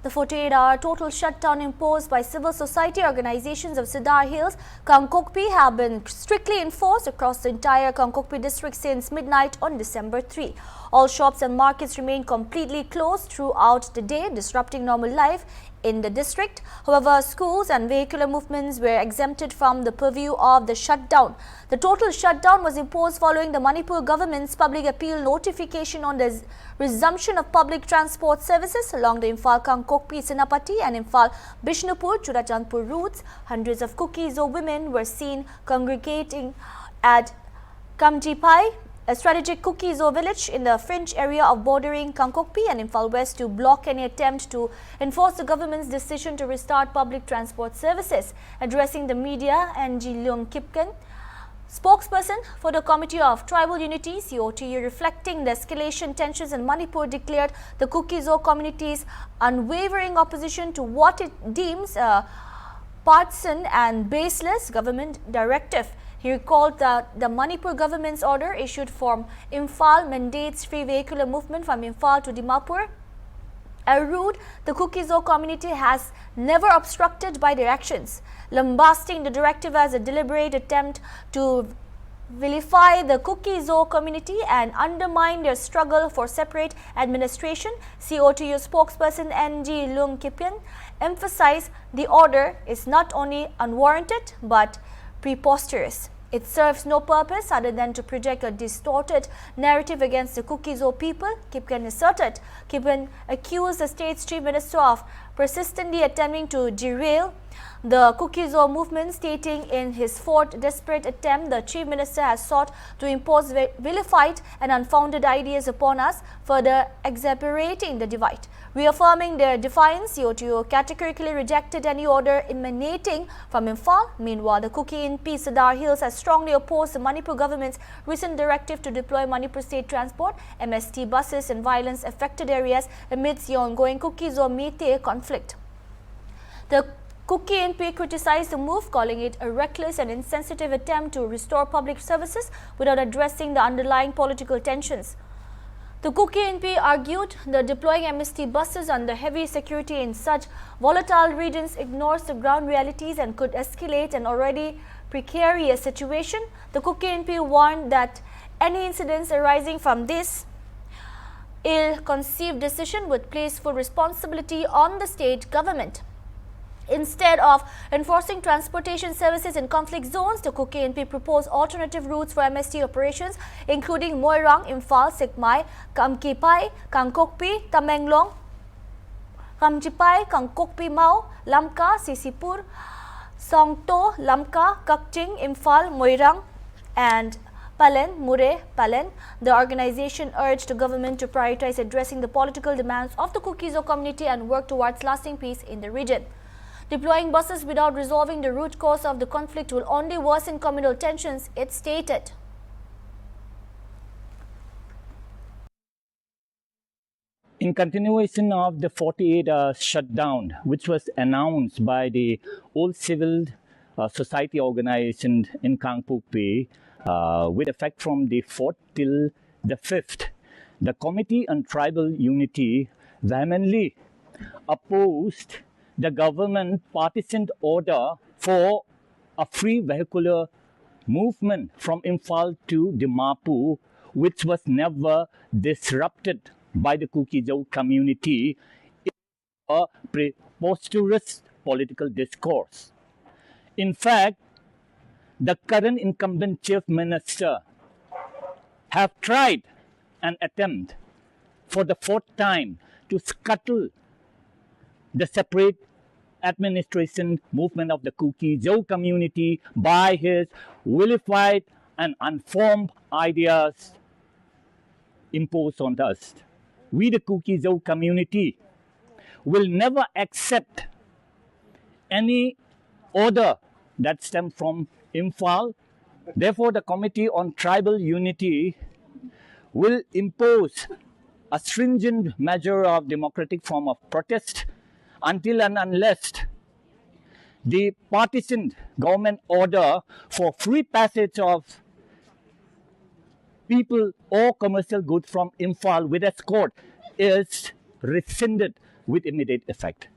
The 48-hour total shutdown imposed by civil society organizations of Cedar Hills, Kangkokpi have been strictly enforced across the entire Kangkokpi district since midnight on December 3. All shops and markets remain completely closed throughout the day, disrupting normal life in the district. However, schools and vehicular movements were exempted from the purview of the shutdown. The total shutdown was imposed following the Manipur government's public appeal notification on the resumption of public transport services along the Imphal-Kangkokpi Senapati and Imphal-Bishnupur-Churachandpur routes. Hundreds of Kuki-Zo women were seen congregating at Kamjipai, a strategic Kuki-Zo village in the fringe area of bordering Kangkokpi and Imphal West, to block any attempt to enforce the government's decision to restart public transport services. Addressing the media, NG Leung Kipken, spokesperson for the Committee of Tribal Unity (COTU), reflecting the escalation tensions in Manipur, declared the Kuki-Zo community's unwavering opposition to what it deems a partisan and baseless government directive. He recalled that the Manipur government's order issued from Imphal mandates free vehicular movement from Imphal to Dimapur, a route the Kuki-Zo community has never obstructed by their actions, lambasting the directive as a deliberate attempt to vilify the Kuki-Zo community and undermine their struggle for separate administration. COTU spokesperson NG Leung Kipken emphasized the order is not only unwarranted but preposterous. It serves no purpose other than to project a distorted narrative against the Kuki-Zo people, Kipken asserted. Kipken accused the state's chief minister of persistently attempting to derail the Kuki-Zo movement, stating in his fourth desperate attempt, the chief minister has sought to impose vilified and unfounded ideas upon us, further exacerbating the divide. Reaffirming their defiance, COTU categorically rejected any order emanating from Imphal. Meanwhile, the Kuki-Zo Cedar Hills has strongly opposed the Manipur government's recent directive to deploy Manipur State Transport MST buses in violence-affected areas amidst the ongoing Kuki-Zo-Meitei conflict. The Kuki-Zo criticized the move, calling it a reckless and insensitive attempt to restore public services without addressing the underlying political tensions. The Kuki-Zo argued the deploying MST buses under heavy security in such volatile regions ignores the ground realities and could escalate an already precarious situation. The Kuki-Zo warned that any incidents arising from this ill-conceived decision would place full responsibility on the state government. Instead of enforcing transportation services in conflict zones, the Kuki-Zo proposed alternative routes for MST operations, including Moirang, Imphal, Sekmai, Kamkipai, Kangkokpi, Tamenglong, Kamjipai, Kangkokpi Mau, Lamka, Sisipur, Songto, Lamka, Kakching, Imphal, Moirang, and Palen, Mure, Palen. The organization urged the government to prioritize addressing the political demands of the Kuki-Zo community and work towards lasting peace in the region. Deploying buses without resolving the root cause of the conflict will only worsen communal tensions, it stated. In continuation of the 48-hour shutdown, which was announced by the all civil society organization in Kangkokpi, with effect from the 4th till the 5th, the Committee on Tribal Unity vehemently opposed the government partisan order for a free vehicular movement from Imphal to Dimapur, which was never disrupted by the Kuki-Zo community in a preposterous political discourse. In fact, the current incumbent chief minister have tried an attempt for the 4th time to scuttle the separate administration movement of the Kuki-Zo community by his vilified and unformed ideas imposed on us. We, the Kuki-Zo community, will never accept any order that stems from Imphal. Therefore, the Committee on Tribal Unity will impose a stringent measure of democratic form of protest until and unless the partisan government order for free passage of people or commercial goods from Imphal with escort is rescinded with immediate effect.